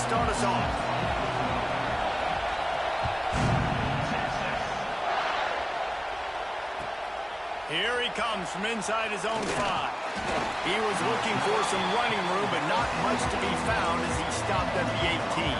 start us off. Here he comes from inside his own 5. He was looking for some running room, but not much to be found as he stopped at the 18.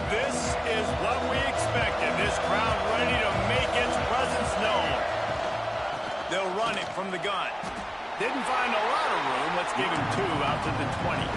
This is what we expected. This crowd ready to make its presence known. They'll run it from the gun. Didn't find a lot of room. Let's give him 2 out to the 20.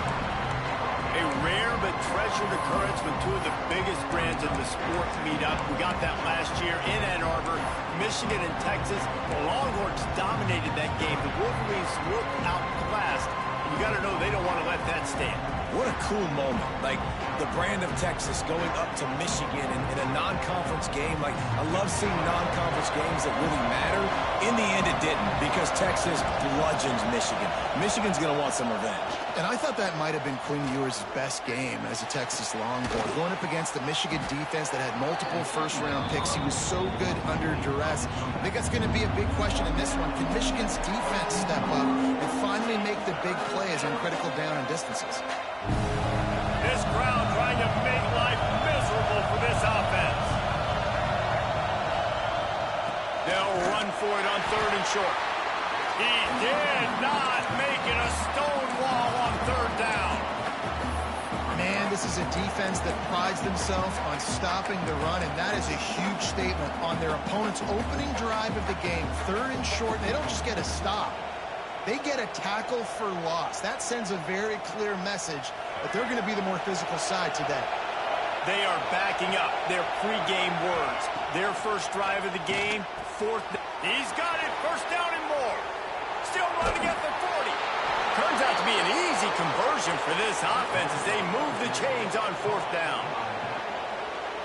A rare but treasured occurrence when 2 of the biggest brands in the sport meet up. We got that last year in Ann Arbor, Michigan and Texas. The Longhorns dominated that game. The Wolverines looked outclassed. You got to know they don't want to let that stand. What a cool moment. Like, the brand of Texas going up to Michigan in a non-conference game. Like, I love seeing non-conference games that really matter. In the end, it didn't, because Texas bludgeons Michigan. Michigan's going to want some revenge. And I thought that might have been Quinn Ewers' best game as a Texas Longhorn. Going up against the Michigan defense that had multiple first-round picks. He was so good under duress. I think that's going to be a big question in this one. Can Michigan's defense step up and finally make the big plays on critical down and distances? This crowd trying to make life miserable for this offense. They'll run for it on 3rd and short. He did not make it. A stone wall on 3rd down. Man, this is a defense that prides themselves on stopping the run, and that is a huge statement on their opponent's opening drive of the game. 3rd and short, they don't just get a stop. They get a tackle for loss. That sends a very clear message that they're going to be the more physical side today. They are backing up their pregame words. Their first drive of the game, 4th. He's got it, 1st down and more. Still running at the 40. Turns out to be an easy conversion for this offense as they move the chains on 4th down.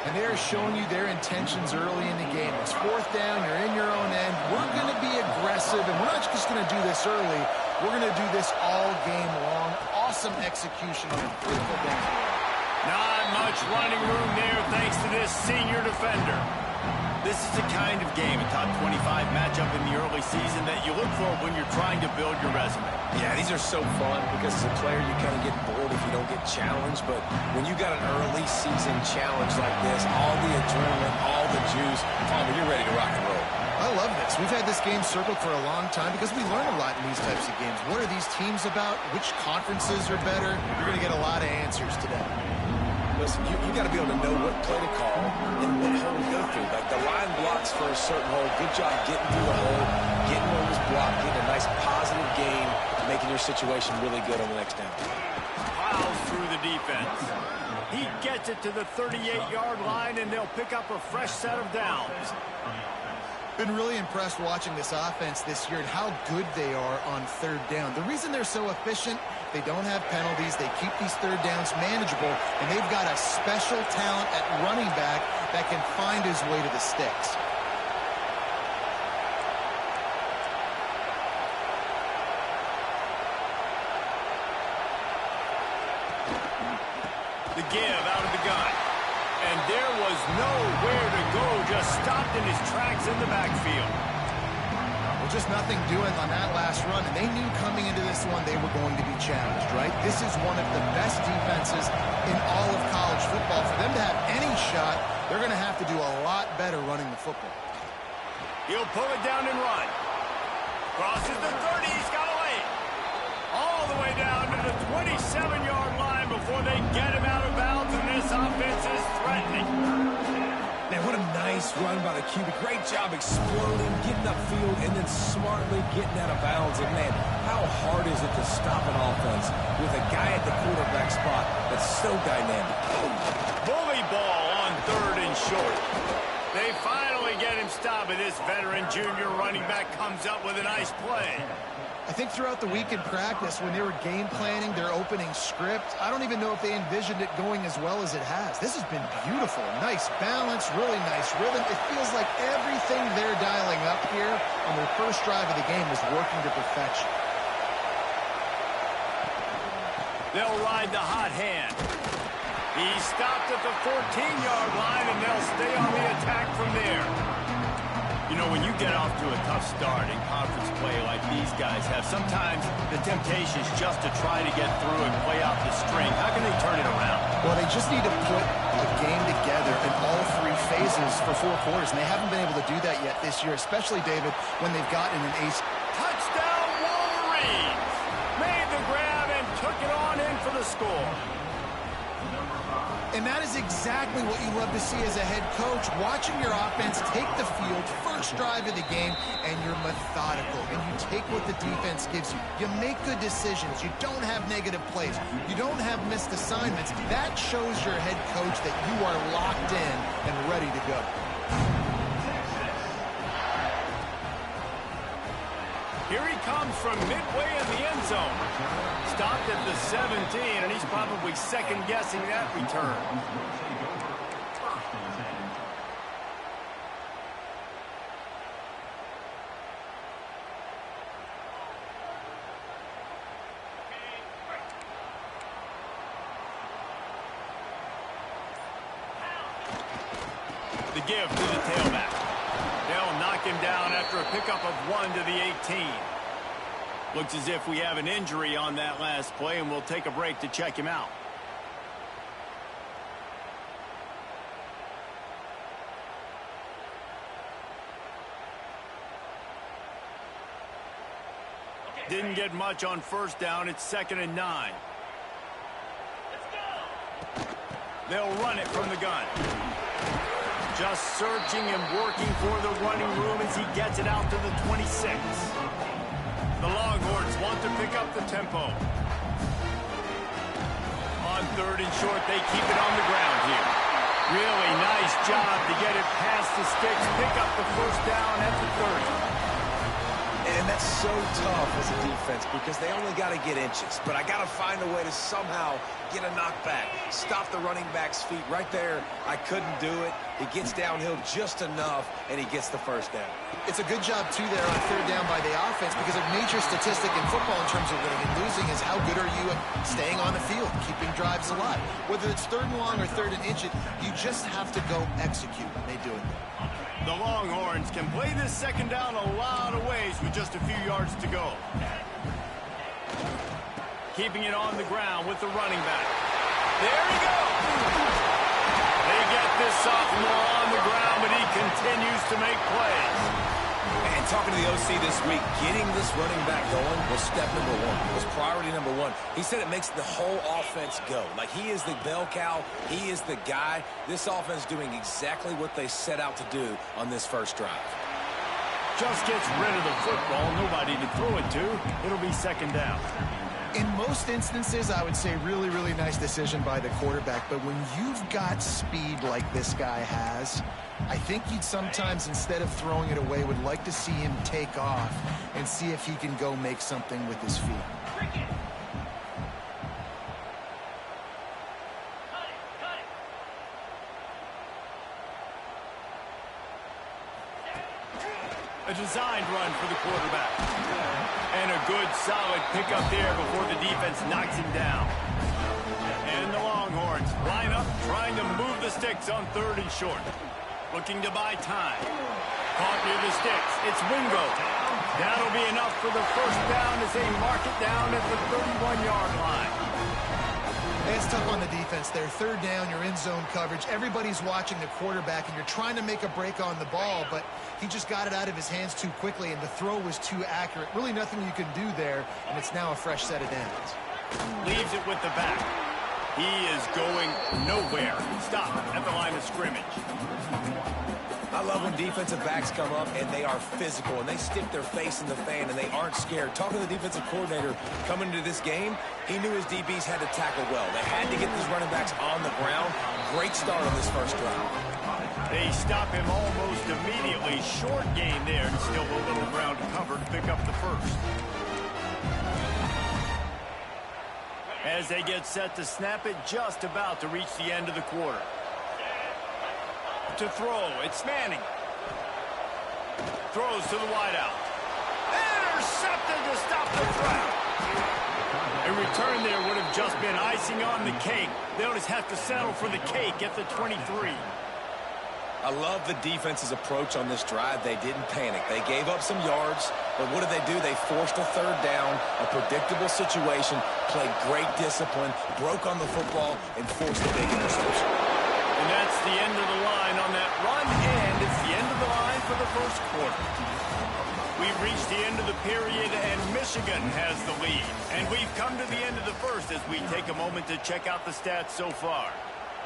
And they're showing you their intentions early in the game. It's 4th down, you're in your own end. We're going to be aggressive, and we're not just going to do this early. We're going to do this all game long. Awesome execution on a critical down. Not much running room there thanks to this senior defender. This is the kind of game, a top 25 matchup in the early season that you look for when you're trying to build your resume. Yeah, these are so fun because as a player, you kind of get bored if you don't get challenged. But when you got an early season challenge like this, all the adrenaline, all the juice, Palmer, you're ready to rock and roll. I love this. We've had this game circled for a long time because we learn a lot in these types of games. What are these teams about? Which conferences are better? You're going to get a lot of answers today. Listen, you got to be able to know what play to call and what hole to go through. Like, the line blocks for a certain hole. Good job getting through the hole, getting what was blocked, getting a nice positive game, making your situation really good on the next down. Plows through the defense. He gets it to the 38-yard line, and they'll pick up a fresh set of downs. Been really impressed watching this offense this year and how good they are on 3rd down. The reason they're so efficient, they don't have penalties. They keep these 3rd downs manageable, and they've got a special talent at running back that can find his way to the sticks. The give out of the gun. And there was nowhere to go, just stopped in his tracks in the backfield. Well, just nothing doing on that last run, and they knew coming into this one they were going to be challenged, right? This is one of the best defenses in all of college football. For them to have any shot, they're going to have to do a lot better running the football. He'll pull it down and run. Crosses the 30, he's got a lane. All the way down to the 27-yard line before they get him out of bounds, and this offense is threatening. Man, what a nice run by the QB. Great job exploding, getting upfield, and then smartly getting out of bounds. And, man, how hard is it to stop an offense with a guy at the quarterback spot that's so dynamic? Bully ball on 3rd and short. They finally get him stopped, and this veteran junior running back comes up with a nice play. I think throughout the week in practice, when they were game planning their opening script, I don't even know if they envisioned it going as well as it has. This has been beautiful. Nice balance, really nice rhythm. It feels like everything they're dialing up here on their first drive of the game is working to perfection. They'll ride the hot hand. He stopped at the 14-yard line, and they'll stay on the attack from there. You know, when you get off to a tough start in conference play like these guys have, sometimes the temptation is just to try to get through and play out the string. How can they turn it around? Well, they just need to put a game together in all three phases for 4 quarters, and they haven't been able to do that yet this year, especially, David, when they've gotten an ace. Touchdown, Wolverines! Made the grab and took it on in for the score. And that is exactly what you love to see as a head coach, watching your offense take the field, first drive of the game, and you're methodical, and you take what the defense gives you. You make good decisions. You don't have negative plays. You don't have missed assignments. That shows your head coach that you are locked in and ready to go. Here he comes from midway in the end zone. Stopped at the 17, and he's probably second-guessing that return. The give to the tailback. They'll knock him down after a pickup of 1 to the 18. Looks as if we have an injury on that last play, and we'll take a break to check him out. Didn't get much on first down. It's 2nd and 9. They'll run it from the gun. Just searching and working for the running room as he gets it out to the 26. The Longhorns want to pick up the tempo. On 3rd and short, they keep it on the ground here. Really nice job to get it past the sticks, pick up the first down at the 30. And that's so tough as a defense because they only got to get inches. But I got to find a way to somehow get a knockback, stop the running back's feet right there. I couldn't do it. He gets downhill just enough, and he gets the first down. It's a good job, too, there on 3rd down by the offense because a major statistic in football in terms of winning and losing is how good are you at staying on the field, keeping drives alive. Whether it's 3rd and long or 3rd and inch, you just have to go execute, and they do it. The Longhorns can play this 2nd down a lot of ways with just a few yards to go. Keeping it on the ground with the running back. There he goes! They get this sophomore on the ground, but he continues to make plays. And talking to the OC this week, getting this running back going was step number 1, was priority number 1. He said it makes the whole offense go. Like, he is the bell cow. He is the guy. This offense doing exactly what they set out to do on this first drive. Just gets rid of the football. Nobody to throw it to. It'll be 2nd down. In most instances, I would say really, really nice decision by the quarterback. But when you've got speed like this guy has, I think you'd sometimes, instead of throwing it away, would like to see him take off and see if he can go make something with his feet. A designed run for the quarterback. And a good, solid pickup there before the defense knocks him down. And the Longhorns line up, trying to move the sticks on 3rd and short. Looking to buy time. Caught near the sticks. It's Wingo. That'll be enough for the first down as they mark it down at the 31-yard line. It's tough on the defense there. 3rd down, you're in zone coverage. Everybody's watching the quarterback, and you're trying to make a break on the ball, but he just got it out of his hands too quickly, and the throw was too accurate. Really nothing you can do there, and it's now a fresh set of downs. Leaves it with the back. He is going nowhere. Stop at the line of scrimmage. I love when defensive backs come up and they are physical and they stick their face in the fan and they aren't scared. Talking to the defensive coordinator coming into this game, he knew his DBs had to tackle well. They had to get these running backs on the ground. Great start on this first drive. They stop him almost immediately. Short gain there, and still holding the ground to cover to pick up the first. As they get set to snap it, just about to reach the end of the quarter. To throw, it's Manning. Throws to the wideout. Intercepted to stop the threat. A return there would have just been icing on the cake. They'll just have to settle for the cake at the 23. I love the defense's approach on this drive. They didn't panic. They gave up some yards, but what did they do? They forced a third down, a predictable situation, played great discipline, broke on the football, and forced a big interception. And that's the end of the line on that run, and it's the end of the line for the first quarter. We've reached the end of the period, and Michigan has the lead. And we've come to the end of the first as we take a moment to check out the stats so far.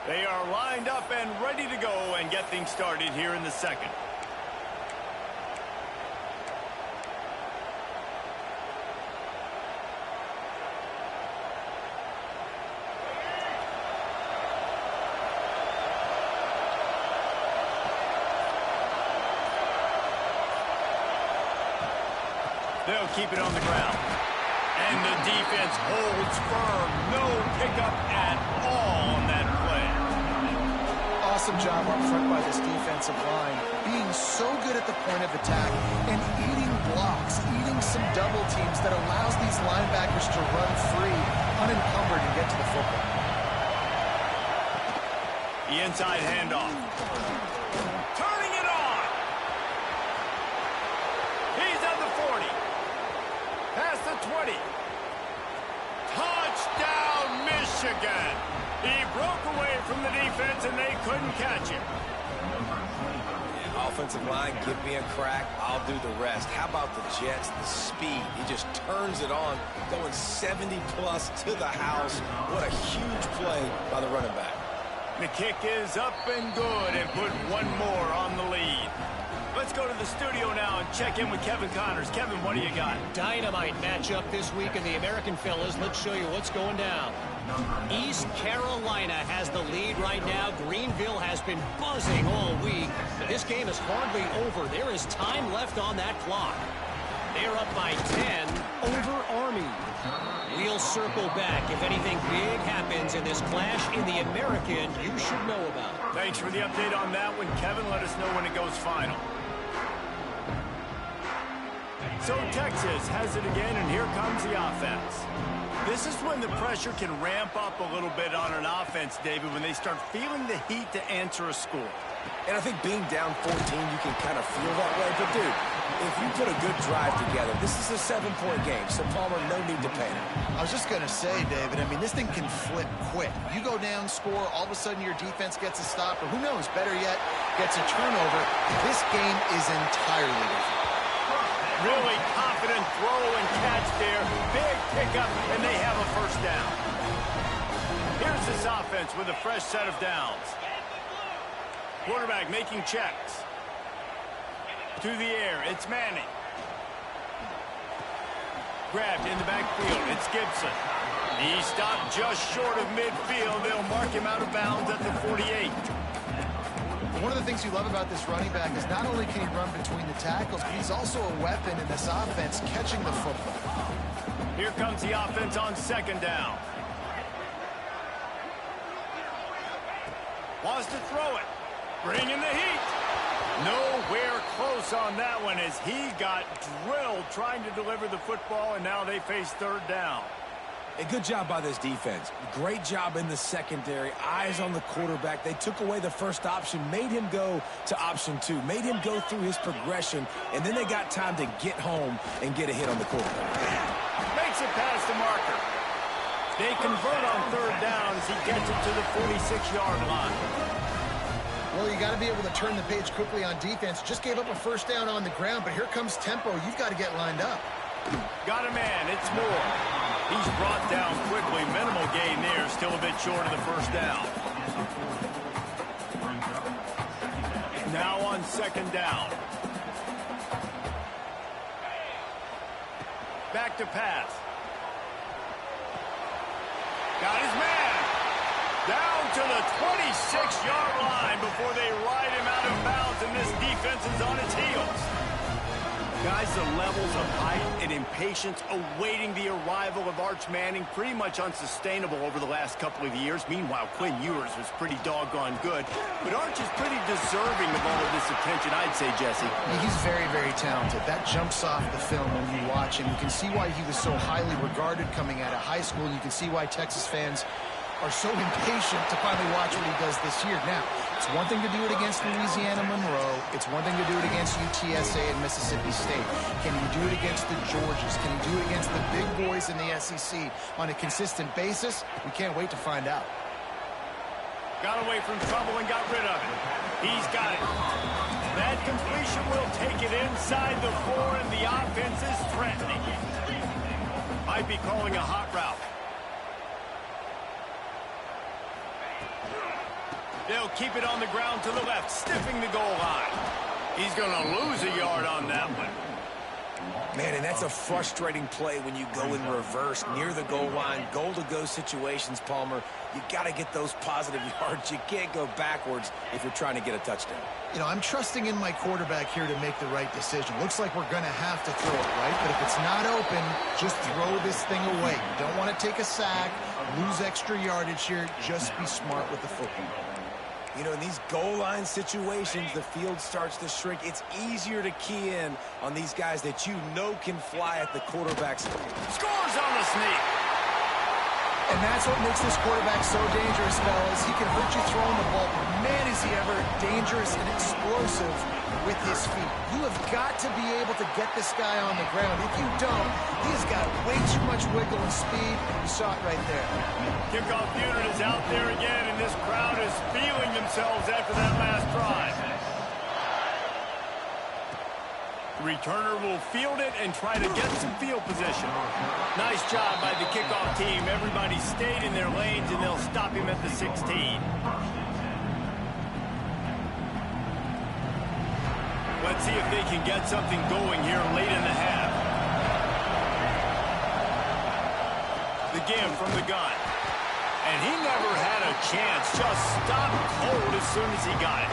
They are lined up and ready to go and get things started here in the second. They'll keep it on the ground. And the defense holds firm. No pickup at all on that play. Awesome job up front by this defensive line, being so good at the point of attack and eating blocks, eating some double teams that allows these linebackers to run free, unencumbered, and get to the football. The inside handoff. Turning it on. He's at the 40. Past the 20. Touchdown, Michigan. He broke away from the defense, and they couldn't catch him. Yeah, offensive line, give me a crack. I'll do the rest. How about the Jets, the speed? He just turns it on, going 70-plus to the house. What a huge play by the running back. The kick is up and good, and put one more on the lead. Let's go to the studio now and check in with Kevin Connors. Kevin, what do you got? Dynamite matchup this week in the American fellas. Let's show you what's going down. East Carolina has the lead right now. Greenville has been buzzing all week. This game is hardly over. There is time left on that clock. They're up by 10 over Army. We'll circle back. If anything big happens in this clash in the American, you should know about it. Thanks for the update on that one, Kevin. Let us know when it goes final. So Texas has it again, and here comes the offense. This is when the pressure can ramp up a little bit on an offense, David, when they start feeling the heat to answer a score. And I think being down 14, you can kind of feel that way. But, dude, if you put a good drive together, this is a 7-point game. So, Palmer, no need to panic. I was just going to say, David, I mean, this thing can flip quick. You go down, score, all of a sudden your defense gets a stop, or who knows, better yet, gets a turnover. This game is entirely different. Really confident throw and catch there. Big pickup, and they have a first down. Here's this offense with a fresh set of downs. Quarterback making checks. To the air, it's Manning. Grabbed in the backfield, it's Gibson. He stopped just short of midfield. They'll mark him out of bounds at the 48. One of the things you love about this running back is not only can he run between the tackles, but he's also a weapon in this offense catching the football. Here comes the offense on second down. Wants to throw it. Bringing the heat. Nowhere close on that one as he got drilled trying to deliver the football, and now they face third down. A good job by this defense. Great job in the secondary. Eyes on the quarterback. They took away the first option, made him go to option 2, made him go through his progression, and then they got time to get home and get a hit on the quarterback. Makes it past the marker. They convert on third down as he gets it to the 46-yard line. Well, you got to be able to turn the page quickly on defense. Just gave up a first down on the ground, but here comes tempo. You've got to get lined up. Got a man. It's Moore. He's brought down quickly. Minimal gain there. Still a bit short of the first down. Now on second down. Back to pass. Got his man. Down to the 26-yard line before they ride him out of bounds, and this defense is on its heels. Guys, the levels of hype and impatience awaiting the arrival of Arch Manning pretty much unsustainable over the last couple of years. Meanwhile, Quinn Ewers was pretty doggone good. But Arch is pretty deserving of all of this attention, I'd say, Jesse. He's very, very talented. That jumps off the film when you watch him. You can see why he was so highly regarded coming out of high school. You can see why Texas fans are so impatient to finally watch what he does this year. Now, it's one thing to do it against Louisiana Monroe. It's one thing to do it against UTSA and Mississippi State. Can he do it against the Georgias? Can he do it against the big boys in the SEC on a consistent basis? We can't wait to find out. Got away from trouble and got rid of it. He's got it. That completion will take it inside the 4, and the offense is threatening. Might be calling a hot route. They'll keep it on the ground to the left, sniffing the goal line. He's going to lose a yard on that one. Man, and that's a frustrating play when you go in reverse near the goal line. Goal-to-go situations, Palmer. You got to get those positive yards. You can't go backwards if you're trying to get a touchdown. You know, I'm trusting in my quarterback here to make the right decision. Looks like we're going to have to throw it, right? But if it's not open, just throw this thing away. You don't want to take a sack, lose extra yardage here. Just be smart with the football. You know, in these goal line situations, the field starts to shrink. It's easier to key in on these guys that you know can fly at the quarterback's. Scores on the sneak. And that's what makes this quarterback so dangerous, fellas. He can hurt you throwing the ball, but man, is he ever dangerous and explosive with his feet. You have got to be able to get this guy on the ground. If you don't, he's got way too much wiggle and speed. You saw it right there. Kickoff unit is out there again, and this crowd is feeling themselves after that last drive. The returner will field it and try to get some field position. Nice job by the kickoff team. Everybody stayed in their lanes, and they'll stop him at the 16. Let's see if they can get something going here late in the half. The give from the gun. And he never had a chance. Just stopped cold as soon as he got it.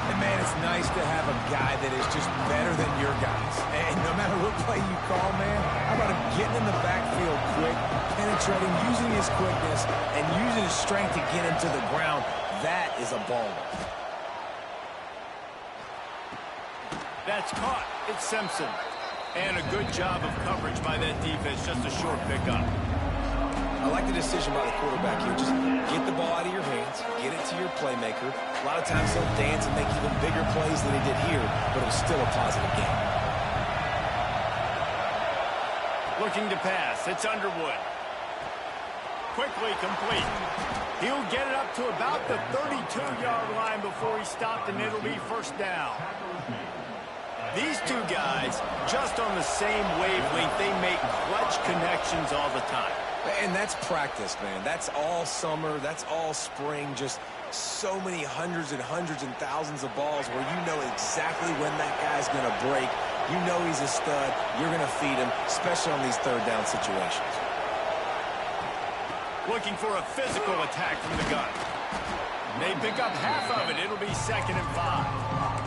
And, man, it's nice to have a guy that is just better than your guys. And no matter what play you call, man, how about him getting in the backfield quick, penetrating, using his quickness, and using his strength to get him to the ground. That is a baller. That's caught. It's Simpson. And a good job of coverage by that defense. Just a short pickup. I like the decision by the quarterback here. Just get the ball out of your hands, get it to your playmaker. A lot of times he'll dance and make even bigger plays than he did here, but it was still a positive game. Looking to pass. It's Underwood. Quickly complete. He'll get it up to about the 32-yard line before he stopped, and it'll be first down. These two guys, just on the same wavelength, they make clutch connections all the time. And that's practice, man. That's all summer. That's all spring. Just so many hundreds and thousands of balls where you know exactly when that guy's going to break. You know he's a stud. You're going to feed him, especially on these third down situations. Looking for a physical attack from the gun. They pick up half of it. It'll be 2nd and 5.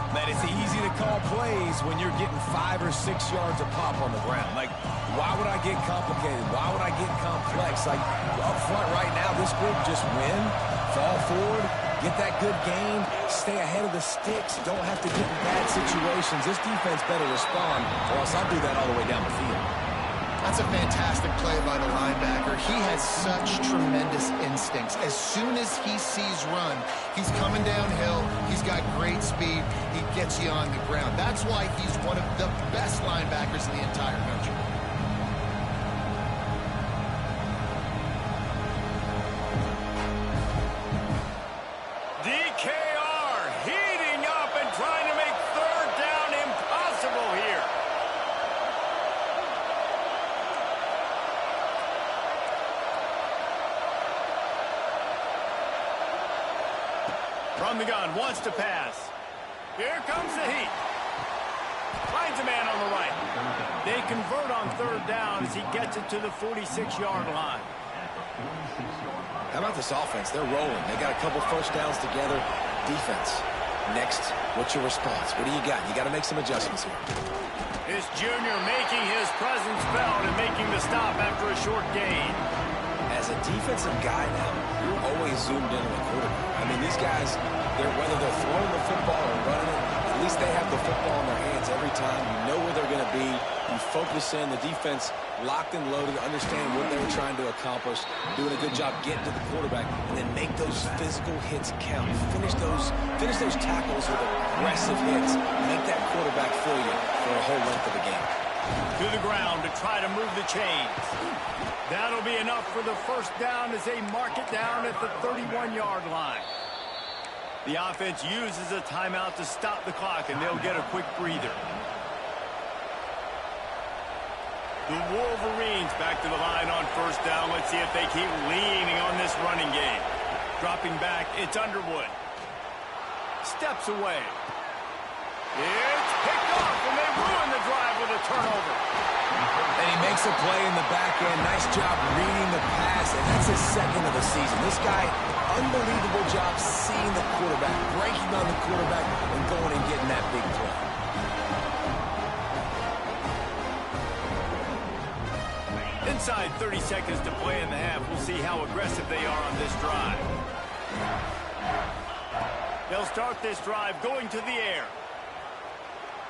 Man, it's easy to call plays when you're getting 5 or 6 yards of pop on the ground. Like, why would I get complicated? Why would I get complex? Like, up front right now, this group just win, fall forward, get that good game, stay ahead of the sticks, don't have to get in bad situations. This defense better respond, or else I'll do that all the way down the field. That's a fantastic play by the linebacker. He has such tremendous instincts. As soon as he sees run, he's coming downhill. He's got great speed. He gets you on the ground. That's why he's one of the best linebackers in the entire country. DKR heating up and trying to make third down impossible here. From the gun, wants to pass. Here comes the heat. Finds a man on the right. They convert on third down as he gets it to the 46-yard line. How about this offense? They're rolling. They got a couple first downs together. Defense, Next, what's your response? What do you got? You got to make some adjustments here. This junior making his presence felt and making the stop after a short gain. As a defensive guy now, you're always zoomed in on the quarterback. I mean, these guys, whether they're throwing the football or running it, at least they have the football in their hands every time. You know where they're going to be. You focus in. The defense locked and loaded, understand what they're trying to accomplish, doing a good job getting to the quarterback, and then make those physical hits count. Finish those tackles with aggressive hits. Make that quarterback feel you for a whole length of the game. To the ground to try to move the chains. That'll be enough for the first down as they mark it down at the 31-yard line. The offense uses a timeout to stop the clock, and they'll get a quick breather. The Wolverines back to the line on first down. Let's see if they keep leaning on this running game. Dropping back, it's Underwood. Steps away. It's picked off, and they ruin the drive with a turnover. And he makes a play in the back end. Nice job reading the pass, and that's his second of the season. This guy, unbelievable job seeing the quarterback, breaking on the quarterback, and going and getting that big play. Inside 30 seconds to play in the half. We'll see how aggressive they are on this drive. They'll start this drive going to the air.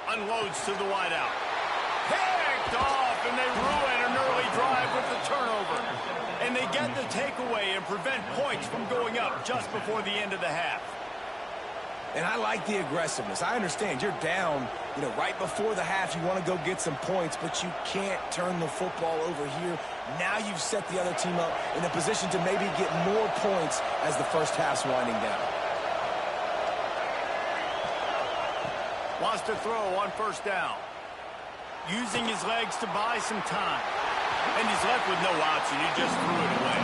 Unloads to the wideout. Picked off, and they ruin an early drive with the turnover. And they get the takeaway and prevent points from going up just before the end of the half. And I like the aggressiveness. I understand you're down, right before the half. You want to go get some points, but you can't turn the football over here. Now you've set the other team up in a position to maybe get more points as the first half's winding down. Wants to throw on first down. Using his legs to buy some time. And he's left with no option. He just threw it away.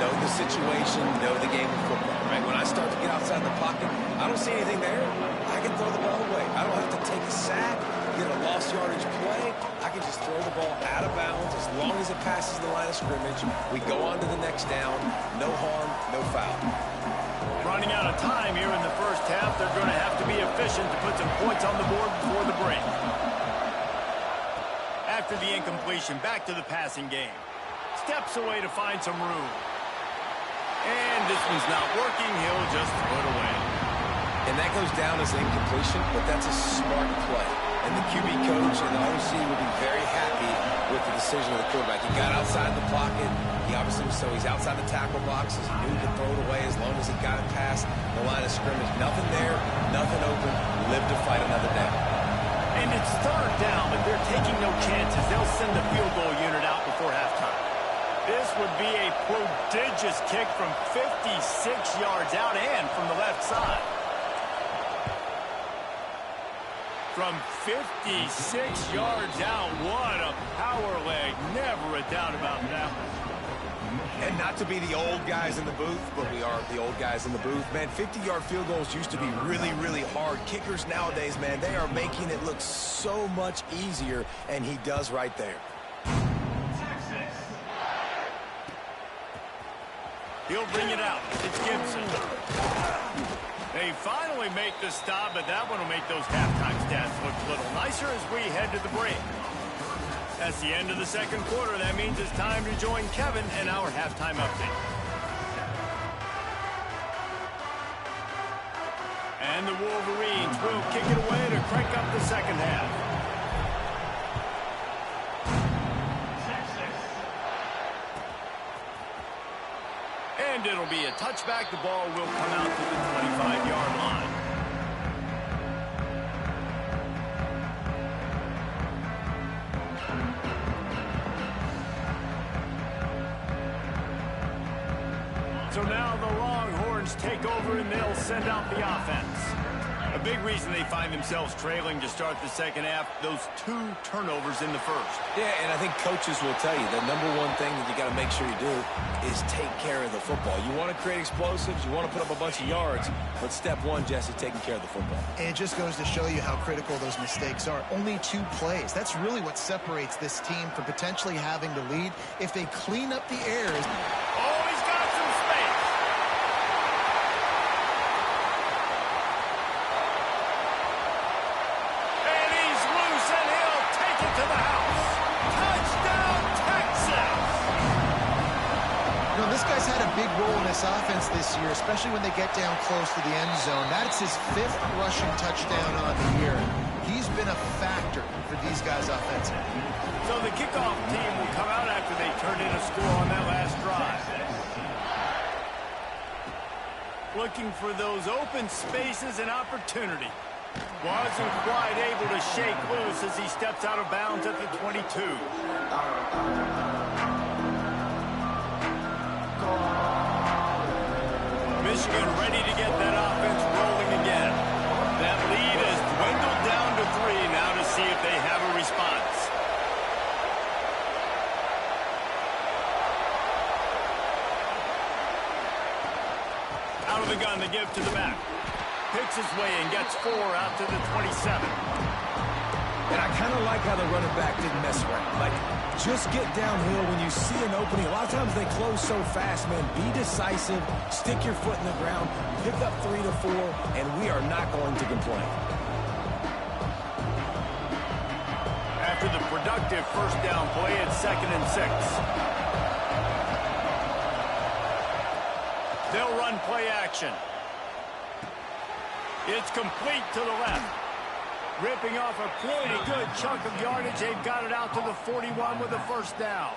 Know the situation, know the game of football, right? When I start to get outside the pocket, I don't see anything there. I can throw the ball away. I don't have to take a sack, get a lost yardage play. I can just throw the ball out of bounds as long as it passes the line of scrimmage. We go on to the next down. No harm, no foul. Running out of time here in the first half. They're going to have to be efficient to put some points on the board before the break. After the incompletion, back to the passing game. Steps away to find some room. And this one's not working. He'll just throw it away. And that goes down as an incompletion, but that's a smart play. And the QB coach and the OC will be very happy with the decision of the quarterback. He got outside the pocket. He's outside the tackle box. He knew to throw it away as long as he got it past the line of scrimmage. Nothing there, nothing open. Live to fight another down. And it's third down, but they're taking no chances. They'll send the field goal unit out before halftime. This would be a prodigious kick from 56 yards out and from the left side. From 56 yards out, what a power leg. Never a doubt about that one. And not to be the old guys in the booth, but we are the old guys in the booth. Man, 50-yard field goals used to be really, really hard. Kickers nowadays, man, they are making it look so much easier, and he does right there. He'll bring it out. It's Gibson. They finally make the stop, but that one will make those halftime stats look a little nicer as we head to the break. That's the end of the second quarter. That means it's time to join Kevin and our halftime update. And the Wolverines will kick it away to crank up the second half. And it'll be a touchback. The ball will come out to the 25-yard line. So now the Longhorns take over and they'll send out the offense. A big reason they find themselves trailing to start the second half, those 2 turnovers in the first. Yeah, and I think coaches will tell you the number one thing that you got to make sure you do is take care of the football. You want to create explosives, you want to put up a bunch of yards, but step one, Jesse, taking care of the football. And it just goes to show you how critical those mistakes are. Only 2 plays. That's really what separates this team from potentially having to lead. If they clean up the errors. Oh, he's got some space. to the house. Touchdown, Texas! You know, this guy's had a big role in this offense this year, especially when they get down close to the end zone. That's his 5th rushing touchdown on the year. He's been a factor for these guys offensively. So the kickoff team will come out after they turn in a score on that last drive. Looking for those open spaces and opportunity. Wasn't quite able to shake loose as he steps out of bounds at the 22. Michigan ready to get that offense rolling again. That lead has dwindled down to 3 now to see if they have a response. Out of the gun, they give to the back. Picks his way and gets 4 out to the 27. And I kind of like how the running back didn't mess around. Like, just get downhill when you see an opening. A lot of times they close so fast, man. Be decisive, stick your foot in the ground, pick up 3 to 4, and we are not going to complain. After the productive first down play, it's 2nd and 6. They'll run play action. It's complete to the left. Ripping off a pretty good chunk of yardage. They've got it out to the 41 with a first down.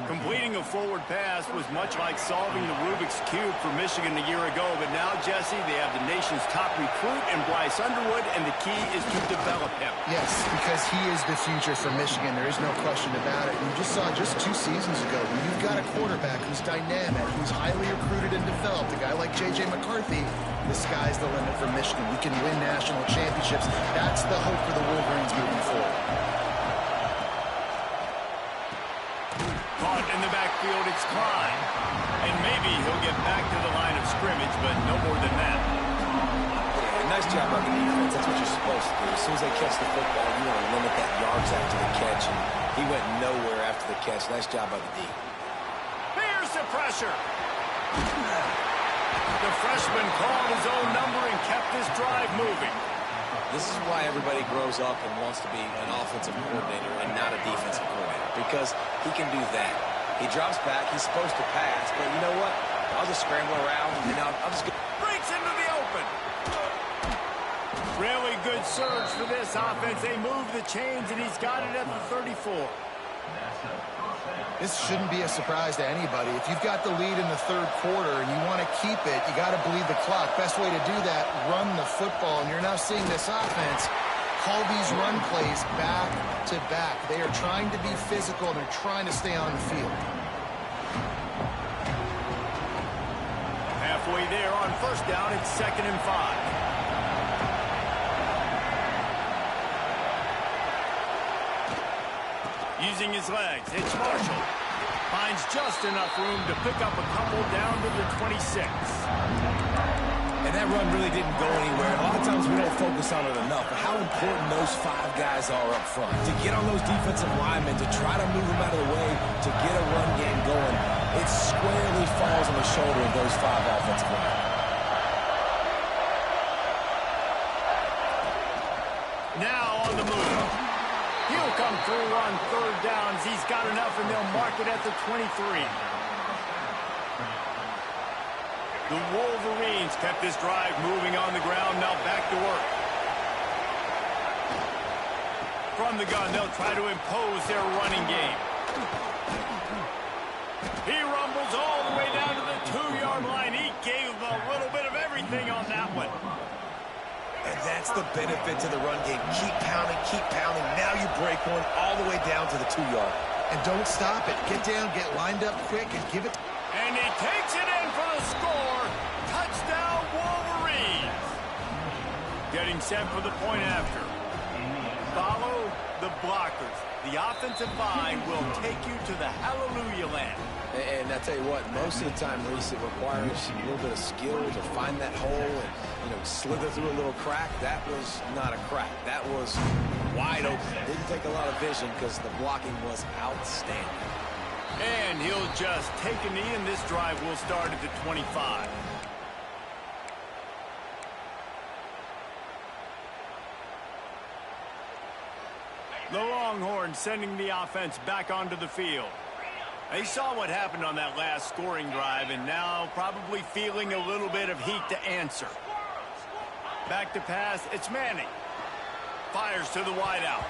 Completing a forward pass was much like solving the Rubik's Cube for Michigan a year ago. But now, Jesse, they have the nation's top recruit in Bryce Underwood, and the key is to develop him. Yes, because he is the future for Michigan. There is no question about it. You just saw just 2 seasons ago when you've got a quarterback who's dynamic, who's highly recruited and developed, a guy like J.J. McCarthy, the sky's the limit for Michigan. We can win national championships. That's the hope for the Wolverines moving forward. Caught in the backfield, it's Klein. And maybe he'll get back to the line of scrimmage, but no more than that. Yeah, nice job on the defense. That's what you're supposed to do. As soon as they catch the football, you want to limit that yards after the catch, and he went nowhere after the catch. Nice job by the D. Here's the pressure. The freshman called his own number and kept this drive moving. This is why everybody grows up and wants to be an offensive coordinator and not a defensive coordinator, because he can do that. He drops back. He's supposed to pass, but you know what? I'll just scramble around, and I'll just get... Breaks into the open. Really good surge for this offense. They move the chains, and he's got it at the 34. This shouldn't be a surprise to anybody. If you've got the lead in the 3rd quarter and you want to keep it, you got to bleed the clock. Best way to do that, run the football. And you're now seeing this offense call these run plays back to back. They are trying to be physical. They're trying to stay on the field. Halfway there on first down, it's 2nd and 5. Using his legs, it's Marshall. Finds just enough room to pick up a couple down to the 26. And that run really didn't go anywhere. A lot of times we don't focus on it enough, but how important those 5 guys are up front. To get on those defensive linemen, to try to move them out of the way, to get a run game going, it squarely falls on the shoulder of those 5 offensive linemen. Now on the move. He'll come through on 3rd downs. He's got enough, and they'll mark it at the 23. The Wolverines kept this drive moving on the ground. Now back to work. From the gun, they'll try to impose their running game. He rumbles all the way down to the 2-yard line. He gave a little bit of everything on that one. And that's the benefit to the run game. Keep pounding, keep pounding. Now you break one all the way down to the 2-yard. And don't stop it. Get down, get lined up quick, and give it. And he takes it in for the score. Touchdown, Wolverines. Getting set for the point after. Follow the blockers. The offensive line will take you to the hallelujah land. And I tell you what, most of the time, Reese, it requires a little bit of skill to find that hole and, slither through a little crack. That was not a crack. That was wide open. Didn't take a lot of vision because the blocking was outstanding. And he'll just take a knee, and this drive will start at the 25. The Longhorns sending the offense back onto the field. They saw what happened on that last scoring drive, and now probably feeling a little bit of heat to answer. Back to pass, it's Manning. Fires to the wideout.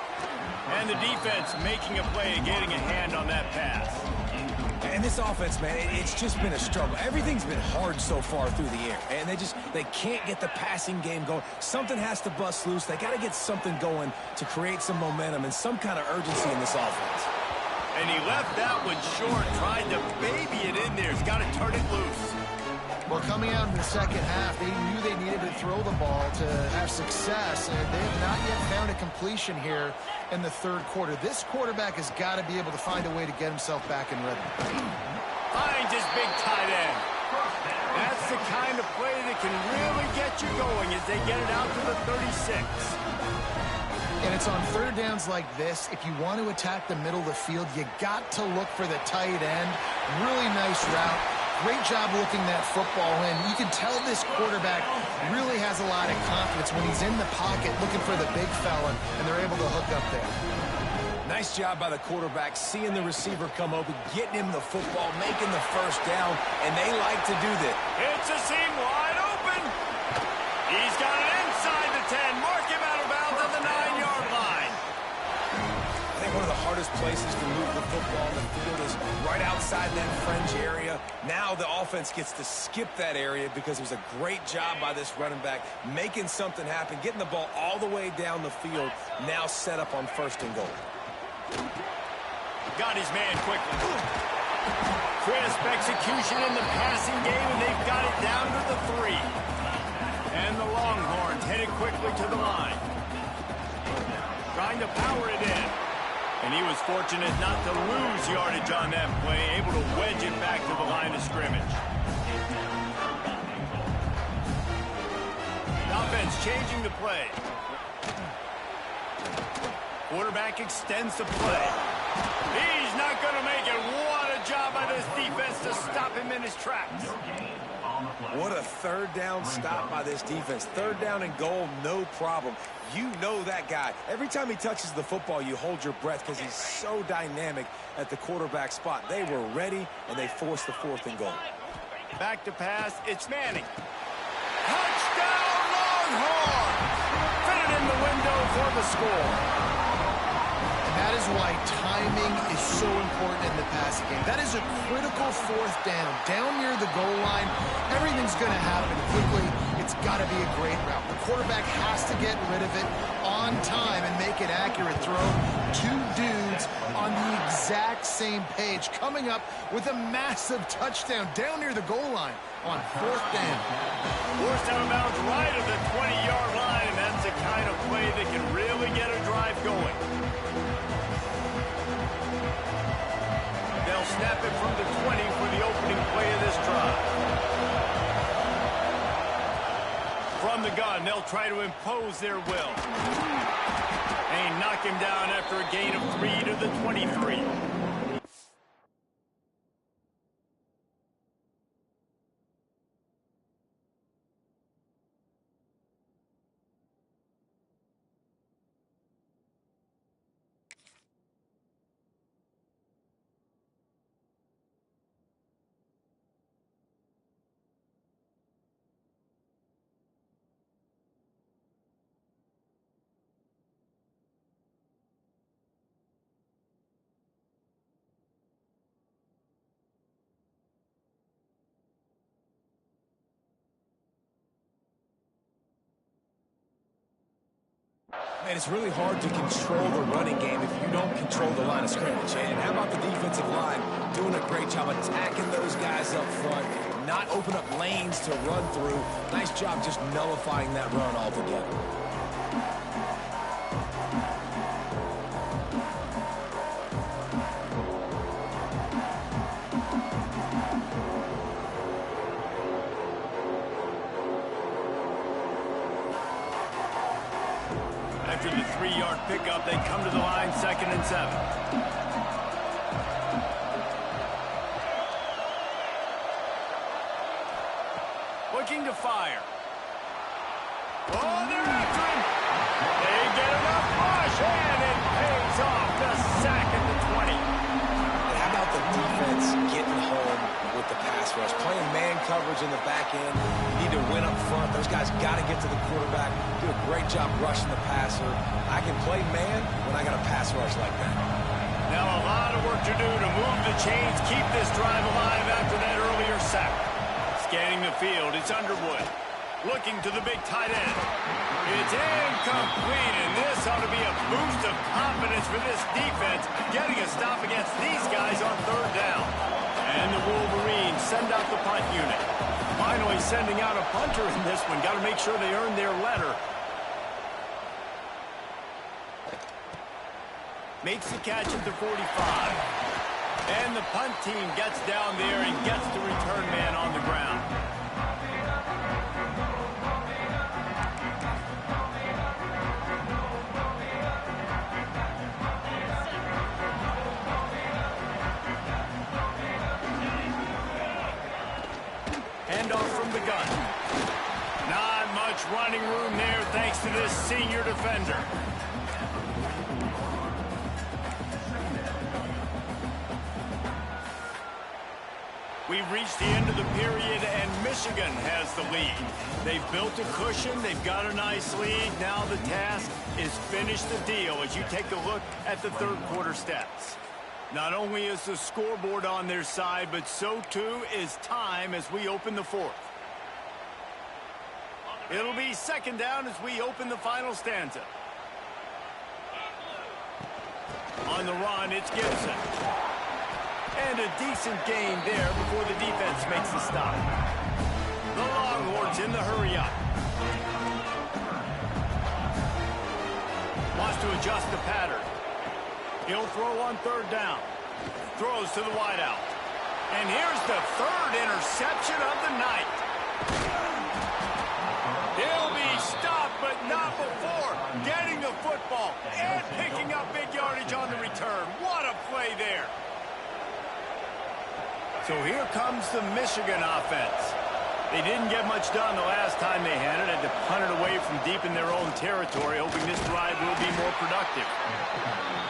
And the defense making a play, getting a hand on that pass. And this offense, man, it's just been a struggle. Everything's been hard so far through the air. And they can't get the passing game going. Something has to bust loose. They got to get something going to create some momentum and some kind of urgency in this offense. And he left that one short, tried to baby it in there. He's got to turn it loose. Well, coming out in the second half, they knew they needed to throw the ball to have success, and they have not yet found a completion here in the third quarter. This quarterback has got to be able to find a way to get himself back in rhythm. Finds his big tight end. That's the kind of play that can really get you going as they get it out to the 36. And it's on third downs like this. If you want to attack the middle of the field, you got to look for the tight end. Really nice route. Great job looking that football in. You can tell this quarterback really has a lot of confidence when he's in the pocket looking for the big fella, and they're able to hook up there. Nice job by the quarterback, seeing the receiver come open, getting him the football, making the first down, and they like to do that. It's a seam wide open. He's got it inside the 10. Mark him out of bounds at the 9-yard line. I think one of the hardest places to move the football on the field is right outside that fringe area. Now the offense gets to skip that area because it was a great job by this running back, making something happen, getting the ball all the way down the field, now set up on 1st and goal. Got his man quickly. Crisp execution in the passing game, and they've got it down to the 3. And the Longhorns headed quickly to the line. Trying to power it in. And he was fortunate not to lose yardage on that play, able to wedge it back to the line of scrimmage. The offense changing the play. Quarterback extends the play. He's not going to make it. What a job by this defense to stop him in his tracks. What a third down stop by this defense. Third down and goal, no problem. You know that guy. Every time he touches the football, you hold your breath because he's so dynamic at the quarterback spot. They were ready, and they forced the 4th and goal. Back to pass, it's Manning. Touchdown, Longhorns! Fitted in the window for the score. That is why timing is so important in the passing game. That is a critical 4th down. Down near the goal line, everything's going to happen quickly. It's got to be a great route. The quarterback has to get rid of it on time and make it accurate throw. 2 dudes on the exact same page, coming up with a massive touchdown down near the goal line on 4th down. Forced out of bounds right at the 20-yard line, and that's the kind of play that can really get a drive going. They'll snap it from the 20 for the opening play of this drive. From the gun, they'll try to impose their will. And knock him down after a gain of 3 to the 23. And it's really hard to control the running game if you don't control the line of scrimmage. And how about the defensive line doing a great job attacking those guys up front, not open up lanes to run through. Nice job just nullifying that run altogether. After the 3-yard pickup, they come to the line 2nd and 7. Looking to fire. Oh, they're after him. They get enough push, and it pays rush. Playing man coverage in the back end. You need to win up front. Those guys got to get to the quarterback. Do a great job rushing the passer. I can play man when I got a pass rush like that. Now a lot of work to do to move the chains, keep this drive alive after that earlier sack. Scanning the field, it's Underwood. Looking to the big tight end. It's incomplete, and this ought to be a boost of confidence for this defense, getting a stop against these guys on third down. And the Wolverines send out the punt unit. Finally sending out a punter in this one. Got to make sure they earn their letter. Makes the catch at the 45. And the punt team gets down there and gets the return man on the ground. Handoff from the gun. Not much running room there thanks to this senior defender. We've reached the end of the period, and Michigan has the lead. They've built a cushion. They've got a nice lead. Now the task is finish the deal as you take a look at the third quarter stats. Not only is the scoreboard on their side, but so too is time as we open the fourth. It'll be second down as we open the final stanza. On the run, it's Gibson. And a decent gain there before the defense makes the stop. The Longhorns in the hurry-up. Wants to adjust the pattern. He'll throw on third down. Throws to the wideout. And here's the third interception of the night. He'll be stopped, but not before getting the football and picking up big yardage on the return. What a play there. So here comes the Michigan offense. They didn't get much done the last time they had it. Had to punt it away from deep in their own territory, hoping this drive will be more productive.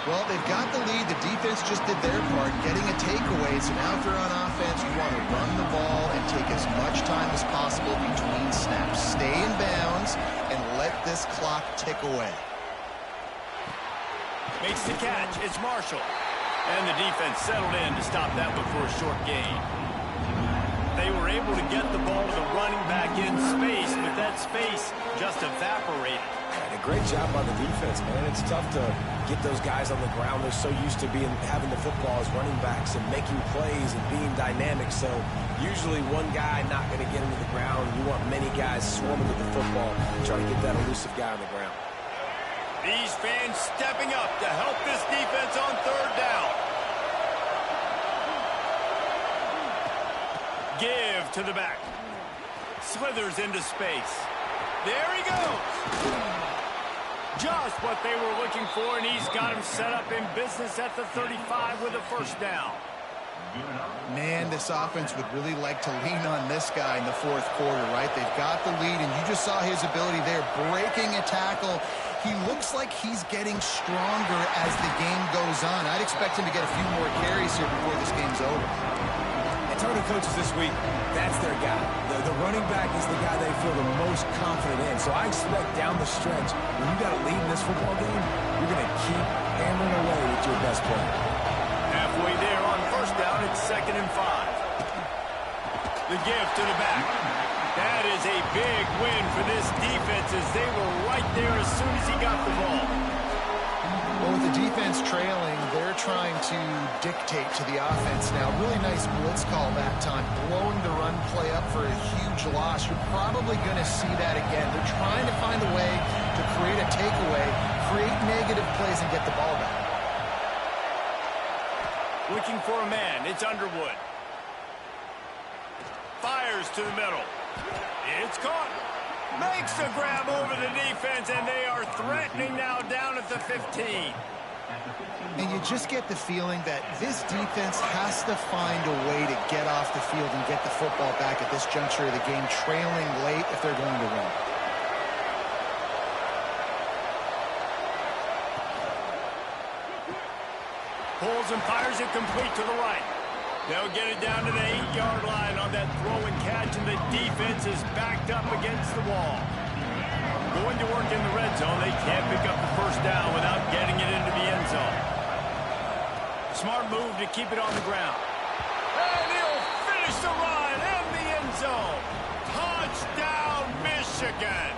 Well, they've got the lead. The defense just did their part, getting a takeaway. So now if they're on offense, you want to run the ball and take as much time as possible between snaps. Stay in bounds and let this clock tick away. Makes the catch. It's Marshall. And the defense settled in to stop that one for a short gain. They were able to get the ball to the running back in space, but that space just evaporated. And a great job by the defense, man. It's tough to get those guys on the ground. They're so used to having the football as running backs and making plays and being dynamic. So usually one guy not going to get into the ground. You want many guys swarming with the football, trying to get that elusive guy on the ground. These fans stepping up to help this defense on third down. Give to the back. Slithers into space. There he goes. Just what they were looking for, and he's got him set up in business at the 35 with a first down. Man, this offense would really like to lean on this guy in the fourth quarter, right? They've got the lead, and you just saw his ability there, breaking a tackle. He looks like he's getting stronger as the game goes on. I'd expect him to get a few more carries here before this game's over. And talking to coaches this week, that's their guy. The running back is the guy they feel the most confident in. So I expect down the stretch, when you got a lead in this football game, you're going to keep hammering away with your best player. Halfway there on first down, it's 2nd and 5. The give to the back. That is a big win for this defense as they were right there as soon as he got the ball. Well, with the defense trailing, they're trying to dictate to the offense now. Really nice blitz call that time, blowing the run play up for a huge loss. You're probably going to see that again. They're trying to find a way to create a takeaway, create negative plays, and get the ball back. Looking for a man. It's Underwood. Fires to the middle. It's caught. Makes a grab over the defense, and they are threatening now down at the 15. And you just get the feeling that this defense has to find a way to get off the field and get the football back at this juncture of the game, trailing late if they're going to win. Pulls and fires it complete to the right. They'll get it down to the 8-yard line on that throw and catch, and the defense is backed up against the wall. Going to work in the red zone. They can't pick up the first down without getting it into the end zone. Smart move to keep it on the ground. And he'll finish the run in the end zone. Touchdown, Michigan.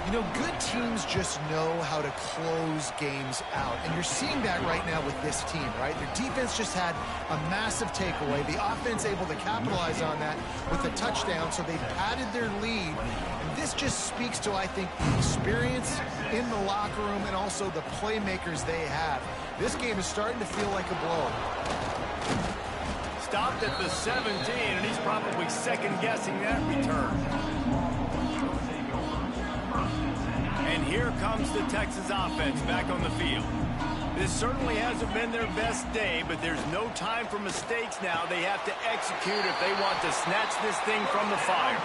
You know, good teams just know how to close games out. And you're seeing that right now with this team, right? Their defense just had a massive takeaway. The offense able to capitalize on that with a touchdown, so they padded their lead. And this just speaks to, I think, the experience in the locker room and also the playmakers they have. This game is starting to feel like a blow. Stopped at the 17, and he's probably second-guessing that return. And here comes the Texas offense back on the field. This certainly hasn't been their best day, but there's no time for mistakes now. They have to execute if they want to snatch this thing from the fire.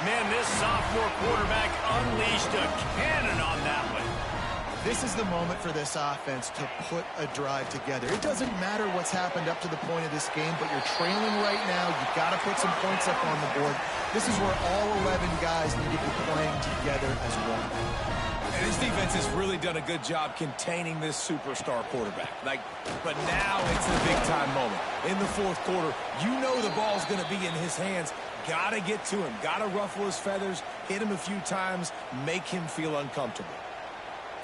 Man, this sophomore quarterback unleashed a cannon on that one. This is the moment for this offense to put a drive together. It doesn't matter what's happened up to the point of this game, but you're trailing right now. You've got to put some points up on the board. This is where all 11 guys need to be playing together as one. And his defense has really done a good job containing this superstar quarterback. But now it's the big-time moment. In the fourth quarter, you know the ball's going to be in his hands. Got to get to him. Got to ruffle his feathers, hit him a few times, make him feel uncomfortable.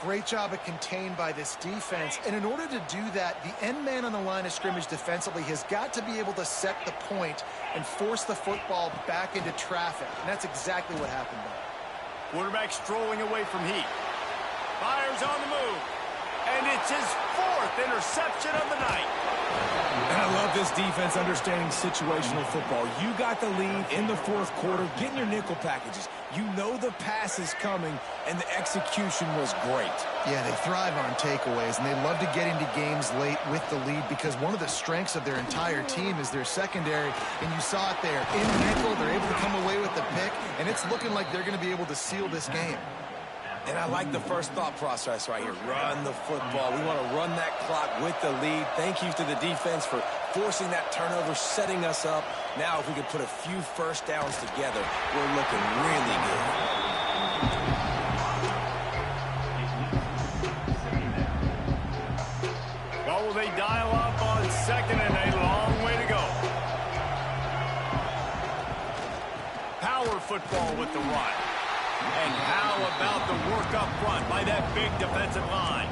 Great job of contained by this defense. And in order to do that, the end man on the line of scrimmage defensively has got to be able to set the point and force the football back into traffic. And that's exactly what happened there. Quarterback strolling away from heat. Fires on the move. And it's his 4th interception of the night. And I love this defense understanding situational football. You got the lead in the fourth quarter, getting your nickel packages. You know the pass is coming, and the execution was great. Yeah, they thrive on takeaways, and they love to get into games late with the lead because one of the strengths of their entire team is their secondary, and you saw it there. In nickel, they're able to come away with the pick, and it's looking like they're going to be able to seal this game. And I like the first thought process right here. Run the football. We want to run that clock with the lead. Thank you to the defense for forcing that turnover, setting us up. Now, if we could put a few first downs together, we're looking really good. Well, will they dial up on second and a long way to go? Power football with the run. And how about the work up front by that big defensive line?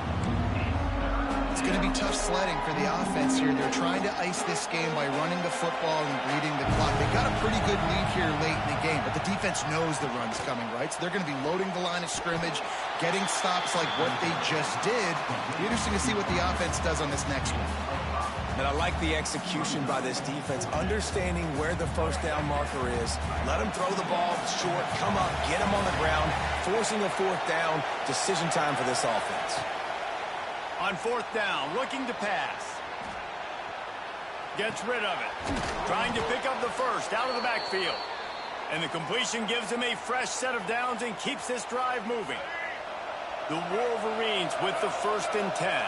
It's going to be tough sledding for the offense here. They're trying to ice this game by running the football and bleeding the clock. They got a pretty good lead here late in the game, but the defense knows the run's coming, right? So they're going to be loading the line of scrimmage, getting stops like what they just did. It'll be interesting to see what the offense does on this next one. And I like the execution by this defense, understanding where the first down marker is. Let him throw the ball short, come up, get him on the ground, forcing a fourth down. Decision time for this offense. On fourth down, looking to pass. Gets rid of it. Trying to pick up the first out of the backfield. And the completion gives him a fresh set of downs and keeps this drive moving. The Wolverines with the 1st and 10.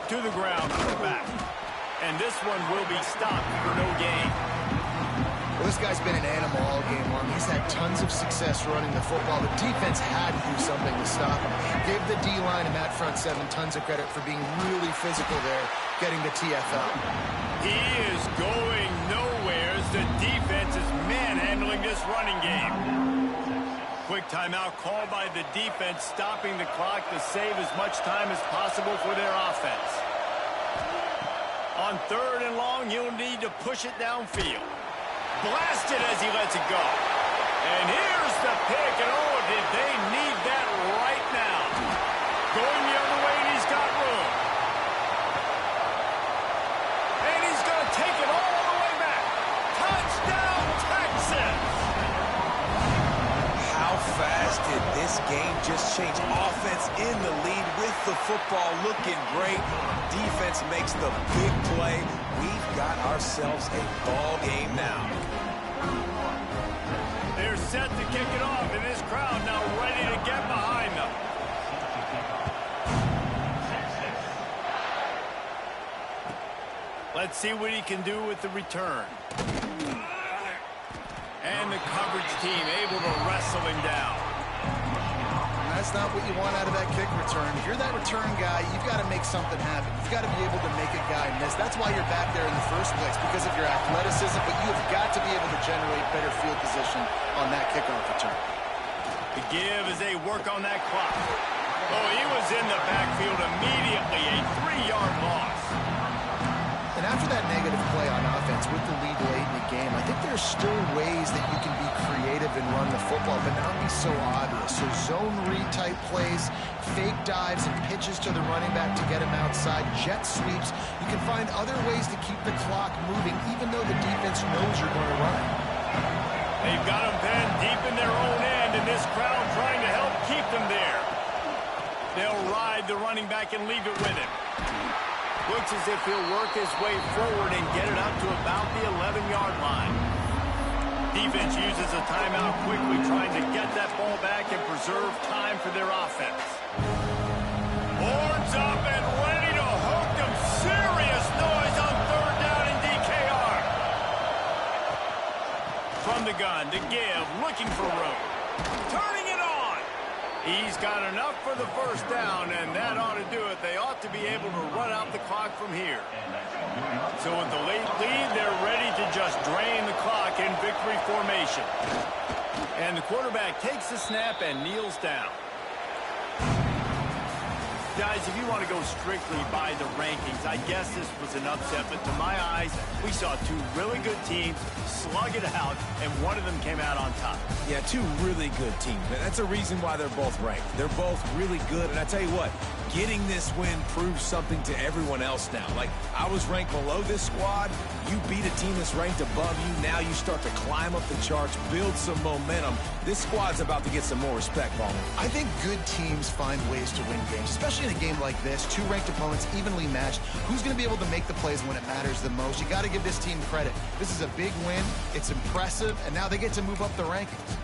To the ground, back. And this one will be stopped for no gain. Well, this guy's been an animal all game long. He's had tons of success running the football. The defense had to do something to stop him. Give the D-line and that front 7 tons of credit for being really physical there, getting the TFL. He is going nowhere as the defense is manhandling this running game. Quick timeout called by the defense, stopping the clock to save as much time as possible for their offense. On 3rd and long, he'll need to push it downfield. Blasted as he lets it go. And here's the pick, and oh, did they need that right now. Going the other way, and he's got room. And he's going to take it all the way back. Touchdown, Texas! How fast did this game just change? Offense in the lead with the football looking great. Defense makes the big play. We've got ourselves a ball game now. They're set to kick it off, and this crowd now ready to get behind them. Let's see what he can do with the return. And the coverage team able to wrestle him down. That's not what you want out of that kick return. If you're that return guy, you've got to make something happen. You've got to be able to make a guy miss. That's why you're back there in the first place, because of your athleticism, but you have got to be able to generate better field position on that kickoff return. The give as they work on that clock. Oh, he was in the backfield immediately, a 3-yard loss. And after that negative play on offense with the lead late in the game, I think there's still ways that you can be creative and run the football, but not be so obvious. So zone read type plays, fake dives and pitches to the running back to get him outside, jet sweeps. You can find other ways to keep the clock moving, even though the defense knows you're going to run it. They've got him pinned deep in their own end, and this crowd trying to help keep them there. They'll ride the running back and leave it with him. Looks as if he'll work his way forward and get it up to about the 11-yard line. Defense uses a timeout quickly, trying to get that ball back and preserve time for their offense. Horns up and ready to hook them. Serious noise on third down in DKR. From the gun to give, looking for room. Turning it on. He's got enough for the first down, and that ought to do it. They ought to be able to run out the clock from here. So with the late lead, they're ready to just drain the clock in victory formation. And the quarterback takes the snap and kneels down. Guys, if you want to go strictly by the rankings, I guess this was an upset, but to my eyes, we saw two really good teams slug it out, and one of them came out on top. Yeah, two really good teams. And that's a reason why they're both ranked. They're both really good, and I tell you what, getting this win proves something to everyone else now. Like, I was ranked below this squad. You beat a team that's ranked above you. Now you start to climb up the charts, build some momentum. This squad's about to get some more respect, Ballman. I think good teams find ways to win games, especially in a game like this. Two ranked opponents, evenly matched. Who's going to be able to make the plays when it matters the most? You got to give this team credit. This is a big win. It's impressive, and now they get to move up the rankings.